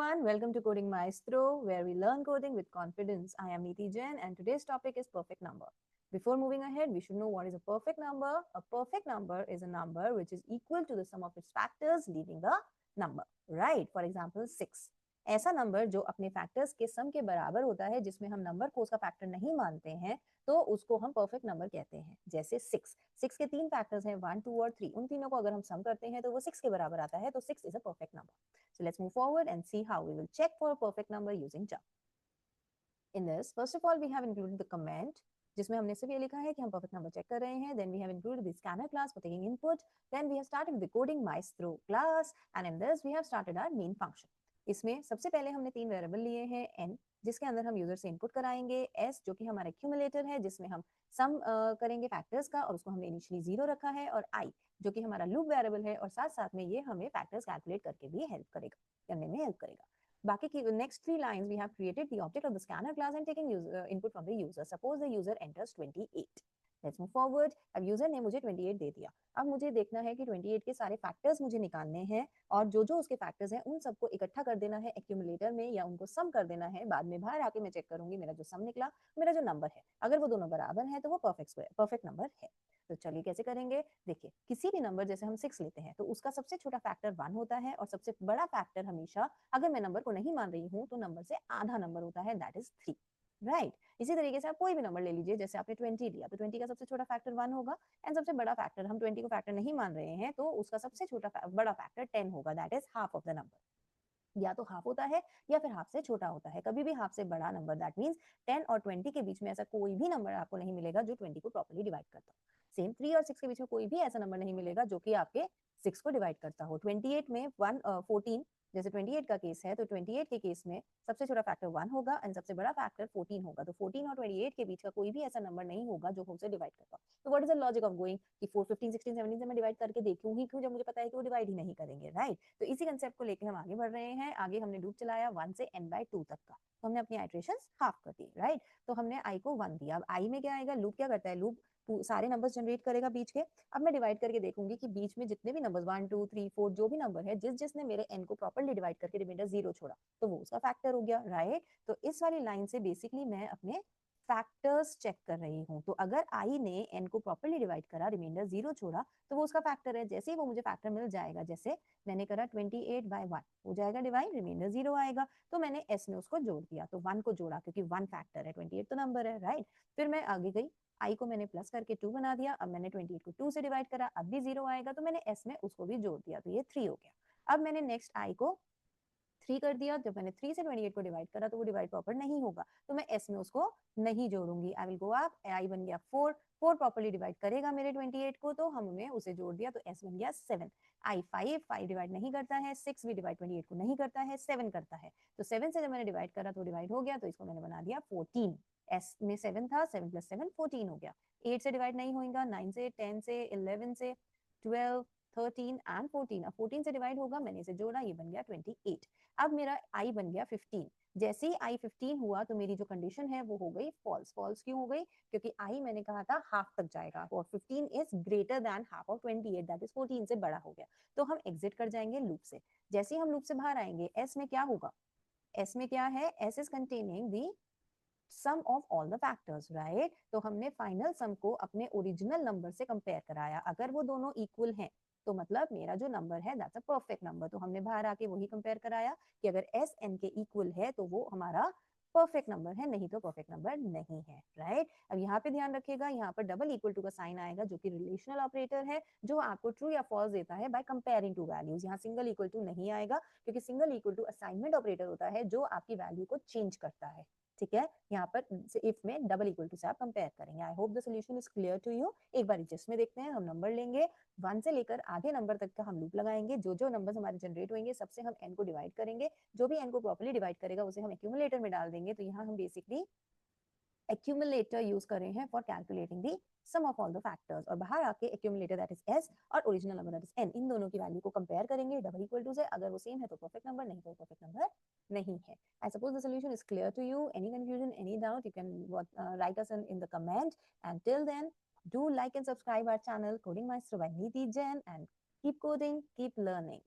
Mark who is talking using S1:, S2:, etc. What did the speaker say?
S1: everyone, welcome to Coding Maestro, where we learn coding with confidence. I am Neeti Jain, and today's topic is perfect number. Before moving ahead, we should know what is a perfect number. A perfect number is a number which is equal to the sum of its factors, leaving a number, right? For example, 6. ऐसा number जो अपने factors के सम के बराबर होता है, जिसमें हम नंबर को उसका फैक्टर नहीं मानते हैं, तो उसको हम परफेक्ट नंबर कहते हैं। जैसे 6 के 3 फैक्टर्स हैं, 1, 2 और 3। उन तीनों को अगर हम सम करते हैं तो वो 6 के बराबर आता है, तो 6 is a perfect number. So let's move forward and see how we will check for a perfect number using jump. In this, first of all, we have included the comment, जिसमें हमने सिर्फ ये लिखा है कि हम perfect number check कर रहे हैं. Then we have included the scanner class for taking input. Then we have started with the coding maestro class, and in this we have started our main function. इसमें सबसे पहले हमने 3 variable लिए हैं, n जिसके अंदर हम यूजर से इनपुट कराएंगे, s जो कि हमारा एक्यूमुलेटर है जिसमें हम सम करेंगे फैक्टर्स का और उसको हमने इनिशियली 0 रखा है, और i जो कि हमारा लूप वेरिएबल है और साथ साथ में ये हमें फैक्टर्स कैलकुलेट करके भी हेल्प करेगा, करने में हेल्प करेगा। बाकी की next 3 lines we have created the object of the scanner class and taking input from the user. Suppose the user enters 28. Let's move forward. अब यूजर ने मुझे 28 दे दिया। अब मुझे देखना है कि 28 के सारे फैक्टर्स मुझे निकालने हैं, और जो जो उसके फैक्टर्स हैं उन सबको इकट्ठा कर देना है एक्यूमुलेटर में, या उनको सम कर देना है। बाद में बाहर आके मैं चेक करूंगी मेरा जो सम निकला, मेरा जो नंबर है, अगर वो दोनों बराबर है तो वो परफेक्ट नंबर है। तो चलिए कैसे करेंगे, देखिए किसी भी नंबर, जैसे हम 6 लेते हैं तो उसका सबसे छोटा फैक्टर 1 होता है, और सबसे बड़ा फैक्टर हमेशा, अगर मैं नंबर को नहीं मान रही हूँ, तो नंबर से आधा नंबर होता है, दैट इज 3, राइट। इसी तरीके से आप कोई भी नंबर ले लीजिए, जैसे आपने 20 लिया तो 20 का सबसे छोटा फैक्टर 1 होगा, एंड सबसे बड़ा फैक्टर, हम 20 को फैक्टर नहीं मान रहे हैं तो उसका सबसे छोटा बड़ा फैक्टर 10 होगा, that is half of the number. या तो हाफ होता है या फिर हाफ से छोटा होता है, कभी भी हाफ से बड़ा नंबर। दैट मींस 10 और 20 के बीच में ऐसा कोई भी नंबर आपको नहीं मिलेगा जो 20 को प्रॉपर्ली डिवाइड करता हो। सेम 3 और 6 के बीच में कोई भी ऐसा नंबर नहीं मिलेगा जो कि आपके 6 को डिवाइड करता हो। 28 में 14, जैसे 28 का केस है तो 28 के केस में सबसे छोटा फैक्टर 1 होगा एंड सबसे बड़ा फैक्टर 14 होगा, तो 14 और 28 के बीच का कोई भी ऐसा नंबर नहीं होगा जो उसे डिवाइड करता हो। तो what is the logic of going कि 4, 15, 16, 17 से मैं डिवाइड करके देखूंगी क्यों, जब मुझे पता है कि वो डिवाइड ही नहीं करेंगे, राइट। तो इसी कंसेप्ट को लेकर हम आगे बढ़ रहे हैं। आगे हमने लूप चलाया 1 से n/2 तक का, तो हमने अपनी आइट्रेशंस हाफ कर दी, राइट। तो हमने i को 1 दिया। अब i में क्या आएगा, लूप क्या करता है, लूप सारे नंबर्स जनरेट करेगा बीच के। अब मैं डिवाइड करके देखूंगी कि बीच में जितने भी नंबर्स 1, 2, 3, 4 जो भी नंबर है, जिसने मेरे n को प्रॉपर्ली डिवाइड करके रिमाइंडर 0 छोड़ा, तो वो उसका फैक्टर हो गया, राइट। तो इस वाली लाइन से बेसिकली मैं अपने फैक्टर्स चेक कर रही हूँ। तो अगर i ने n को प्रॉपर्ली डिवाइड करा, रिमाइंडर 0 छोड़ा, तो वो उसका फैक्टर है। जैसे ही वो मुझे फैक्टर मिल जाएगा, जैसे मैंने करा 28/1 हो जाएगा डिवाइड, रिमाइंडर 0 आएगा, तो मैंने s में उसको जोड़ दिया, तो 1 को जोड़ा क्योंकि 1 फैक्टर है, 28 तो नंबर है, राइट। फिर मैं आगे गई, i को मैंने प्लस करके 2 बना दिया। अब मैंने 28 को 2 से डिवाइड करा, अब भी 0 आएगा, तो मैंने s में उसको भी जोड़ दिया, तो ये 3 हो गया। अब मैंने नेक्स्ट i को 3 कर दिया। जब मैंने 3 से 28 को डिवाइड करा तो वो डिवाइड प्रॉपर नहीं होगा, तो मैं s में उसको नहीं जोड़ूंगी। I will go up, i बन गया 4, 4 प्रॉपर्ली डिवाइड करेगा मेरे 28 को, तो हमने उसे जोड़ दिया, तो s बन गया 7। i 5 डिवाइड नहीं करता है, 6 भी डिवाइड 28 को नहीं करता है, 7 करता है, तो 7 से जब मैंने डिवाइड करा तो डिवाइड हो गया, तो इसको मैंने बना दिया 14। s में 7 था, 7 + 7 14 हो गया। 8 से डिवाइड नहीं होगा, 9 से, 10 से, 11 से, 12, 13 एंड 14। अब 14 से डिवाइड होगा, मैंने इसे जोड़ा, ये बन गया 28। अब मेरा i बन गया 15। जैसे ही i 15 हुआ तो मेरी जो कंडीशन है वो हो गई फॉल्स। फॉल्स क्यों हो गई, क्योंकि i मैंने कहा था हाफ तक जाएगा, और 15 is greater than half of 28, that is 14 से बड़ा हो गया, तो हम एग्जिट कर जाएंगे लूप से। जैसे ही हम लूप से बाहर आएंगे, s में क्या होगा, s में क्या है, s is containing the sum of all the factors, right. तो हमने फाइनल सम को अपने ओरिजिनल नंबर से कंपेयर कराया। अगर वो दोनों इक्वल हैं तो मतलब मेरा जो नंबर है दैट्स अ परफेक्ट नंबर। तो हमने बाहर आके वही कंपेयर कराया कि अगर एस एन के इक्वल है तो वो हमारा परफेक्ट नंबर है, नहीं तो परफेक्ट नंबर नहीं है, राइट। अब यहाँ पे ध्यान रखिएगा, यहाँ पर डबल इक्वल टू का साइन आएगा जो कि रिलेशनल ऑपरेटर है, जो आपको ट्रू या फॉल्स देता है बाय कंपेयरिंग टू वैल्यूज। यहाँ सिंगल इक्वल टू नहीं आएगा, क्योंकि single equal to assignment operator होता है जो आपकी वैल्यू को चेंज करता है, ठीक है। यहाँ पर इफ में डबल इक्वल टू से आप कंपेयर करेंगे। I hope the solution is clear to you. एक बार जिसमें देखते हैं, हम नंबर लेंगे 1 से लेकर आधे नंबर तक का हम लूप लगाएंगे। जो जो नंबर्स हमारे जनरेट होंगे सबसे हम n को डिवाइड करेंगे, जो भी n को प्रॉपर्ली डिवाइड करेगा उसे हम एक्यूमुलेटर में डाल देंगे। तो यहाँ हम बेसिकली एक्यूमुलेटर यूज कर रहे हैं for calculating the sum of all the factors, और बाहर आके एक्यूमुलेटर दैट इज s और original number that is n, इन दोनों की वैल्यू को कंपेयर करेंगे डबल इक्वल टू से। अगर वो सेम है तो परफेक्ट नंबर, नहीं तो परफेक्ट नंबर नहीं है। I suppose the solution is clear to you. Any confusion, any doubt, you can write us in the comment. And till then, do like and subscribe our channel Coding Maestro by Neeti Jain, and keep coding, keep learning.